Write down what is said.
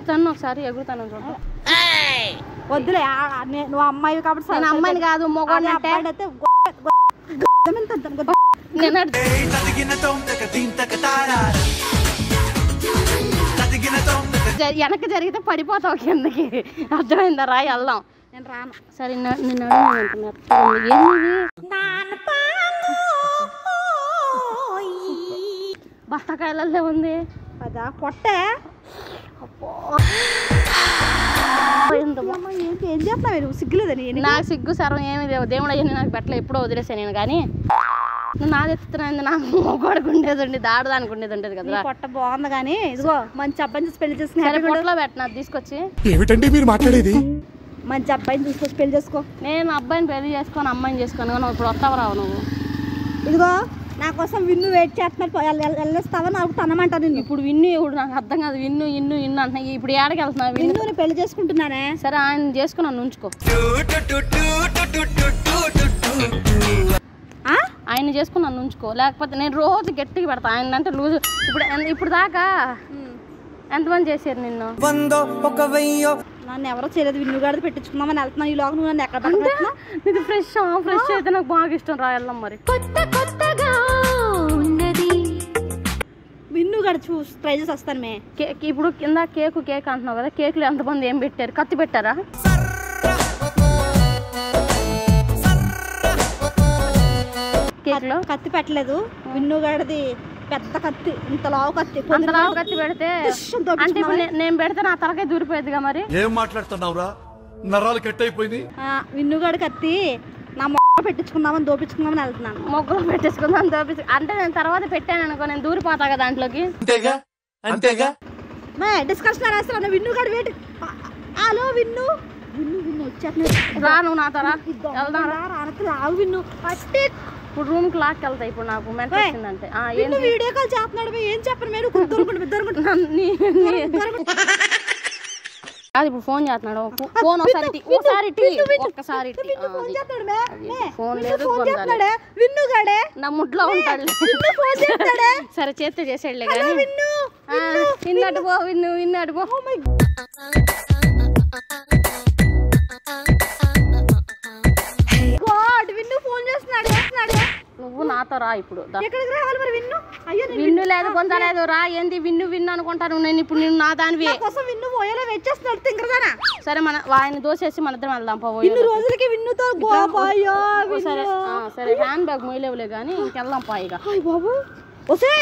తను ఒకసారి ఎగురుతాను చూద్దాం. వద్దులే నువ్వు అమ్మాయి కాబట్టి నేను అమ్మాయిని కాదు మొగోడిని అంటే వెనక్కి జరిగితే పడిపోతావు కిందకి. అర్థమైందా? రాయి వెళ్దాం. నేను రాను. సరే నిన్ను అడుగుతున్నారు బత్తకాయలల్లో ఉంది అదా పొట్టే. ఏం చేస్తున్నావు నువ్వు? సిగ్గులేదని. నాకు సిగ్గు సర్వం ఏమి లేవు. దేవుడు అయ్యి నాకు పెట్టలే, ఎప్పుడో వదిలేసాను నేను. కానీ నువ్వు నాది ఎత్తుతున్నా నాకు మొగోడికి ఉండేది ఉండేది, దాడదానికి ఉండేది ఉండేది కదా. పొట్ట బాగుంది కానీ ఇదిగో మంచి అబ్బాయిని చూసి పెళ్లి చేసుకుని పొట్టలో పెట్టినా తీసుకొచ్చి. ఏమిటండి మీరు మాట్లాడేది? మంచి అబ్బాయిని తీసుకొచ్చి పెళ్లి చేసుకో. నేను అబ్బాయిని పెళ్లి చేసుకొని అమ్మాయిని చేసుకొని నువ్వు ఇప్పుడు వస్తావు రావు నువ్వు. ఇదిగో నా కోసం విన్ను వెయిట్ చేస్తున్నాడు, వెళ్ళేస్తావా నాకు తనమంటాను నిన్ను. ఇప్పుడు విన్ను ఇప్పుడు నాకు అర్థం కాదు. విన్ను ఇన్ను ఇన్ను అంటున్నా. ఇప్పుడు ఏడకి వెళ్తున్నావు? విన్నుని పెళ్లి చేసుకుంటున్నానే. సరే ఆయన చేసుకుని నన్ను ఉంచుకో. ఆయన చేసుకుని నన్ను ఉంచుకో, లేకపోతే నేను రోజు గట్టిగా పెడతా ఆయన అంటే లూజు. ఇప్పుడు దాకా ఎంతమంది చేశారు నిన్ను? నన్ను ఎవరో చేయలేదు. విన్నుగాడిది పెట్టించుకుందామని వెళ్తున్నాను. ఈ లోగా నువ్వు నన్ను ఎక్కడ పెట్టుకుంటున్నావు? ఇది ఫ్రెష్ అయితే నాకు బాగా ఇష్టం. రాయల్లం మరి విన్నుగాడు చూసి ట్రై చేసి వస్తాను. మే ఇప్పుడు కింద కేక్ అంటున్నావు కదా, కేకులు ఎంతమంది ఏం పెట్టారు? కత్తి పెట్టారా? కేక్లో కత్తి పెట్టలేదు. విన్నుగాడిది పెద్ద కత్తి, ఇంత లావు కత్తి. అంత లావు కత్తి పెడితే అంటే నేను పెడితే నా తలకాయ దూరిపోయేదిగా. మరి ఏం మాట్లాడుతున్నావురా? నరాలు కట్ అయిపోయింది. విన్నుగాడి కత్తి నా పెట్టించుకుందామని దోపించుకుందామని వెళ్తున్నాను. మొక్కలు పెట్టేసుకుందాం దోపించు అంటే నేను తర్వాత పెట్టాను అనుకో, నేను దూరిపోతా కదా దాంట్లోకి. అంతేగా డిస్కషన్ రాస్తాను. విన్నుగాడు వేటి. హలో విన్ను విన్ను వచ్చేస్తున్నాడు. రా నువ్వు నాతో రా వెళ్దాం. రావు విన్ను పట్టి ఇప్పుడు రూమ్ కి లాక్ వెళ్తా. ఇప్పుడు నాకు మెంట్ వచ్చిందంటే వీడియో కాల్ చేస్తున్నాడు. ఏం చెప్పను మీరు అది ఇప్పుడు ఫోన్ చేస్తున్నాడు. ఫోన్ ఒక్కసారి ఫోన్ లేదు విన్నుగాడే నా ముడ్లో ఉంటాడు. సరే చేస్తే చేసాడులే కానీ విన్నట్టు పో విన్నట్టు పో. విన్ను ఫోన్ చేస్తున్నాడు. నువ్వు నాతో రా ఇప్పుడు. ఎక్కడికి రావాలి మరి? విన్ను లేదు కొంత లేదు. రా ఏంది విన్ను అనుకుంటాను నేను. ఇప్పుడు నేను నా దానివి కోసం విన్ను పోయేలా వెయిట్ చేస్తున్నాడు తింగరదానా. సరే ఆయన దోసేసి మన ఇద్దరం వెళ్దాం. ఇన్ని రోజులకి విన్నుతో సరే హ్యాండ్ బ్యాగ్ మొయ్యలేవులే కానీ ఇంకెళ్దాం పాయిగా. బాబు వసే